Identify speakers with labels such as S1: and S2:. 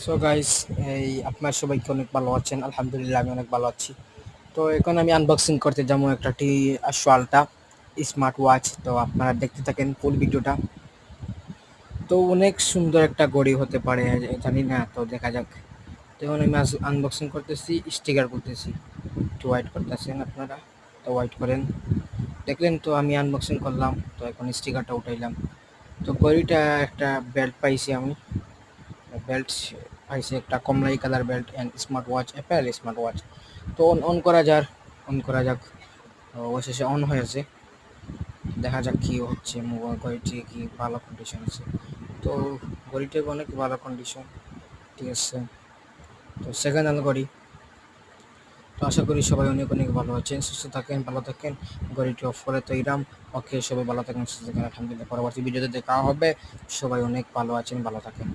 S1: So guys, এই আপনার সবাইকে অনেক ভালো আছেন? আলহামদুলিল্লাহ আমি অনেক ভালো আছি। তো এখন আমি আনবক্সিং করতে যাবো একটা সোয়ালটা স্মার্ট ওয়াচ। তো আপনারা দেখতে থাকেন ফুল ভিডিওটা। তো অনেক সুন্দর একটা ঘড়ি হতে পারে, জানি না, তো দেখা যাক। তো এখন আমি আনবক্সিং করতেছি, স্টিকার করতেছি। একটু ওয়াইট করতেছেন আপনারা, তো ওয়াইট করেন। দেখলেন তো আমি আনবক্সিং করলাম, তো এখন স্টিকারটা উঠাইলাম। তো ঘড়িটা একটা বেল্ট পাইছি আমি, বেল্ট পাইছি একটা কমলাই colour belt and smart watch, Apple smart watch. তো অন করা যাক, অন করা যাক। তো অবশেষে অন হয়েছে, দেখা যাক কি হচ্ছে। মোবাইল ঘড়িটি কি ভালো কন্ডিশন আছে? তো ঘড়িটির অনেক ভালো কন্ডিশন, ঠিক আছে। তো সেকেন্ড হ্যান্ড ঘড়ি। তো আশা করি সবাই অনেক অনেক ভালো আছেন, সুস্থ থাকেন, ভালো থাকেন। ঘড়িটি অফ করে তো ইরাম। ওকে, সবাই ভালো থাকেন, সুস্থ থাকেন, আলহামদুলিল্লাহ। পরবর্তী ভিডিওতে দেখা হবে। সবাই অনেক ভালো আছেন, ভালো থাকেন।